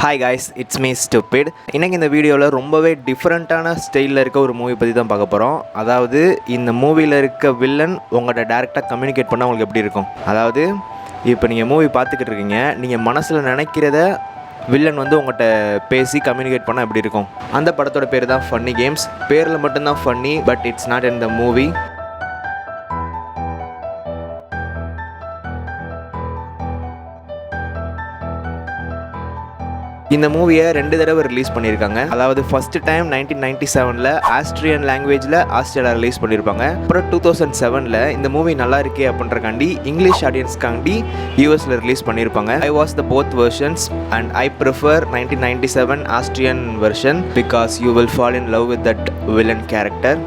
Hi guys, it's me stupid. இன்றைக்கி இந்த வீடியோவில் ரொம்பவே டிஃப்ரெண்ட்டான ஸ்டைலில் இருக்க ஒரு மூவி பற்றி தான் பார்க்க போகிறோம். அதாவது இந்த மூவியில் இருக்க வில்லன் உங்கள்கிட்ட டேரெக்டாக கம்யூனிகேட் பண்ணால் உங்களுக்கு எப்படி இருக்கும். அதாவது இப்போ நீங்கள் மூவி பார்த்துக்கிட்டு இருக்கீங்க, நீங்கள் மனசில் நினைக்கிறத வில்லன் வந்து உங்கள்கிட்ட பேசி கம்யூனிகேட் பண்ணால் எப்படி இருக்கும். அந்த படத்தோட பேர் தான் ஃபன்னி கேம்ஸ். பேரில் மட்டும்தான் funny, but it's not in the movie. இந்த மூவியை 2 தடவை ரிலீஸ் பண்ணியிருக்காங்க. அதாவது ஃபர்ஸ்ட் டைம் 1997 ஆஸ்ட்ரியன் லாங்குவேஜில் ஆஸ்திரேலியா ரிலீஸ் பண்ணியிருப்பாங்க. அப்புறம் 2007 இந்த மூவி நல்லா இருக்கே அப்படின்றக்காண்டி இங்கிலீஷ் ஆடியன்ஸ்க்காண்டி யூஎஸில் ரிலீஸ் பண்ணியிருப்பாங்க. I was the both versions and I prefer 1997 Austrian version because you will fall in love with that villain character.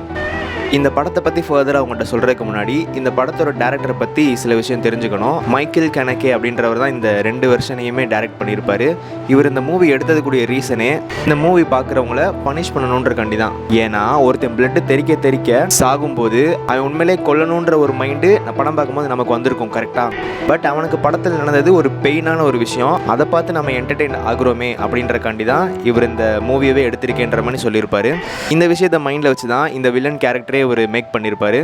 இந்த படத்தை பற்றி ஃபர்தராக அவங்கள்ட்ட சொல்கிறதுக்கு முன்னாடி இந்த படத்தோட டேரக்டரை பற்றி சில விஷயம் தெரிஞ்சுக்கணும். மைக்கேல் ஹனகே அப்படின்றவர் தான் இந்த 2 வெர்ஷனையுமே டைரக்ட் பண்ணியிருப்பார். இவர் இந்த மூவி எடுத்ததுக்குரிய ரீசனே இந்த மூவி பார்க்குறவங்கள பனிஷ் பண்ணணுன்றக்காண்டி தான். ஏன்னா ஒருத்தன் பிளட்டு தெறிக்க சாகும்போது அவன் உண்மையிலே கொல்லணுன்ற ஒரு மைண்டு படம் பார்க்கும்போது நமக்கு வந்திருக்கும் கரெக்டாக. பட் அவனுக்கு படத்தில் நடந்தது ஒரு பெயினான ஒரு விஷயம். அதை பார்த்து நம்ம என்டர்டெயின் ஆகுறோமே அப்படின்றக்காண்டி தான் இவர் இந்த மூவியவே எடுத்திருக்கேன்ற மாதிரி சொல்லியிருப்பார். இந்த விஷயத்தை மைண்டில் வச்சு தான் இந்த வில்லன் கேரக்டரே ஒரு மேக் பண்ணியிருப்பாரு.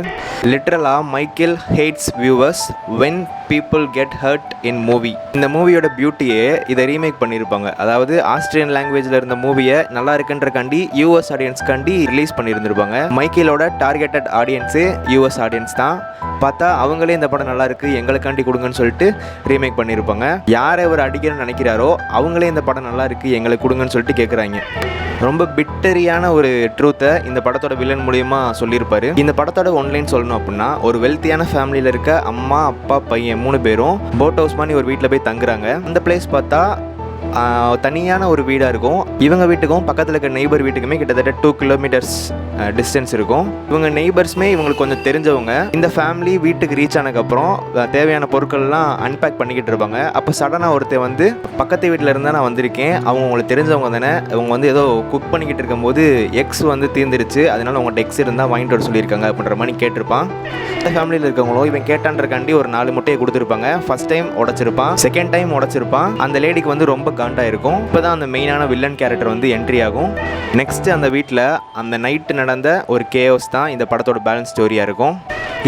லிட்டரலாக Michael hates viewers when people get hurt in movie. இந்த மூவியோட பியூட்டியே இதை ரீமேக் பண்ணியிருப்பாங்க. அதாவது ஆஸ்திரியன் லாங்குவேஜில் இருந்த மூவியை நல்லா இருக்குன்றக்காண்டி யூஎஸ் ஆடியன்ஸ்காண்டி ரிலீஸ் பண்ணியிருந்திருப்பாங்க. மைக்கேலோட டார்கெட்டட் ஆடியன்ஸு யூஎஸ் ஆடியன்ஸ் தான். பார்த்தா அவங்களே இந்த படம் நல்லா இருக்குது எங்களுக்காண்டி கொடுங்கன்னு சொல்லிட்டு ரீமேக் பண்ணியிருப்பாங்க. யாரை அவர் அடிக்கிறன்னு நினைக்கிறாரோ அவங்களே இந்த படம் நல்லா இருக்குது எங்களுக்கு கொடுங்கன்னு சொல்லிட்டு கேட்குறாங்க. ரொம்ப பிட்டரியான ஒரு ட்ரூத்தை இந்த படத்தோட வில்லன் மூலியமா சொல்லியிருப்பாரு. இந்த படத்தோட ஒன்லைன் சொல்லணும் அப்படின்னா, ஒரு வெல்த்தியான ஃபேமிலியில் இருக்க அம்மா அப்பா பையன் 3 பேரும் போட் ஹவுஸ் மாதிரி ஒரு வீட்டில் போய் தங்குறாங்க. அந்த பிளேஸ் பார்த்தா தனியான ஒரு வீடாக இருக்கும். இவங்க வீட்டுக்கும் பக்கத்தில் இருக்க நெய்பர் வீட்டுக்குமே கிட்டத்தட்ட 2 கிலோமீட்டர்ஸ் டிஸ்டன்ஸ் இருக்கும். இவங்க நெய்பர்ஸ்மே இவங்களுக்கு கொஞ்சம் தெரிஞ்சவங்க. இந்த ஃபேமிலி வீட்டுக்கு ரீச் ஆனதுக்கப்புறம் தேவையான பொருட்கள்லாம் அன்பேக் பண்ணிக்கிட்டு இருப்பாங்க. அப்போ சடனாக ஒருத்தர் வந்து பக்கத்து வீட்டில் இருந்தால் நான் வந்திருக்கேன், அவங்க உங்களுக்கு தெரிஞ்சவங்க தானே, அவங்க வந்து ஏதோ குக் பண்ணிக்கிட்டு இருக்கும்போது எக்ஸ் வந்து தீர்ந்துருச்சு, அதனால உங்கள்கிட்ட எக்ஸ் இருந்தால் வாங்கிட்டு வர சொல்லியிருக்காங்க அப்படின்ற மாதிரி கேட்டிருப்பான். இந்த ஃபேமிலியில் இருக்கவங்களும் இவன் கேட்டான்றக்காண்டி ஒரு 4 முட்டையை கொடுத்துருப்பாங்க. ஃபர்ஸ்ட் டைம் உடைச்சிருப்பான், செகண்ட் டைம் உடைச்சிருப்பான். அந்த லேடிக்கு வந்து ரொம்ப காண்டாக இருக்கும். இப்போ தான் அந்த மெயினான வில்லன் கேரக்டர் வந்து என்ட்ரி ஆகும். நெக்ஸ்ட் அந்த வீட்டில் அந்த நைட்டு நடந்த ஒரு கேஓஸ் தான் இந்த படத்தோட பேலன்ஸ் ஸ்டோரியாக இருக்கும்.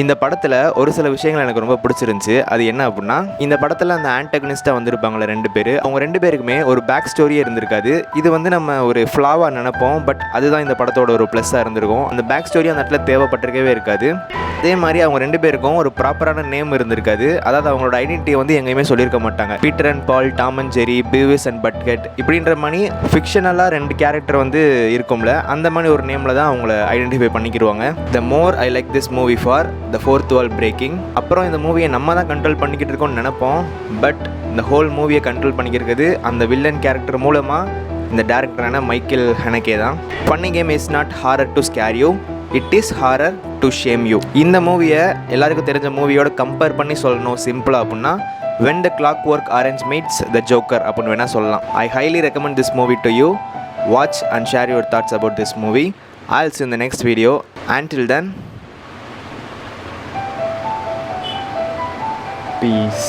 இந்த படத்தில் ஒரு சில விஷயங்கள் எனக்கு ரொம்ப பிடிச்சிருந்துச்சு. அது என்ன அப்படின்னா, இந்த படத்தில் அந்த ஆன்டகனிஸ்டாக வந்திருப்பாங்களே 2 பேர், அவங்க 2 பேருக்குமே ஒரு பேக் ஸ்டோரியே இருந்திருக்காது. இது வந்து நம்ம ஒரு ஃப்ளாவாக நினைப்போம், பட் அதுதான் இந்த படத்தோட ஒரு ப்ளஸ்ஸாக இருந்திருக்கும். அந்த பேக் ஸ்டோரி அந்த இடத்துல தேவைப்பட்டிருக்கவே இருக்காது. அதே மாதிரி அவங்க 2 பேருக்கும் ஒரு ப்ராப்பரான நேம் இருந்திருக்காது. அதாவது அவங்களோட ஐடென்டிட்டியை வந்து எங்கேயுமே சொல்லியிருக்க மாட்டாங்க. Peter and Paul, Tom and Jerry, Beavis and Butthead இப்படின்ற மாதிரி ஃபிக்ஷனலாக 2 கேரக்டர் வந்து இருக்கும்ல, அந்த மாதிரி ஒரு நேமில் தான் அவங்கள ஐடென்டிஃபை பண்ணிக்கிடுவாங்க. The more I like this movie for the 4th wall breaking. அப்புறம் இந்த மூவியை நம்ம தான் கண்ட்ரோல் பண்ணிக்கிட்டு இருக்கோம்னு நினைப்போம், பட் இந்த ஹோல் மூவியை கண்ட்ரோல் பண்ணிக்கிறது அந்த வில்லன் கேரக்டர் மூலமாக இந்த டேரக்டரான மைக்கேல் ஹனகே தான். Funny game is not horror to scare you, it is horror to shame you. இந்த மூவியை எல்லாருக்கும் தெரிஞ்ச மூவியோட கம்பேர் பண்ணி சொல்லணும் சிம்பிளாக அப்படின்னா, when the clockwork orange meets the joker அப்படின்னு வேணால் சொல்லலாம். I highly recommend this movie to you. Watch and share your thoughts about this movie. I'll see you in the next video. Until then, peace.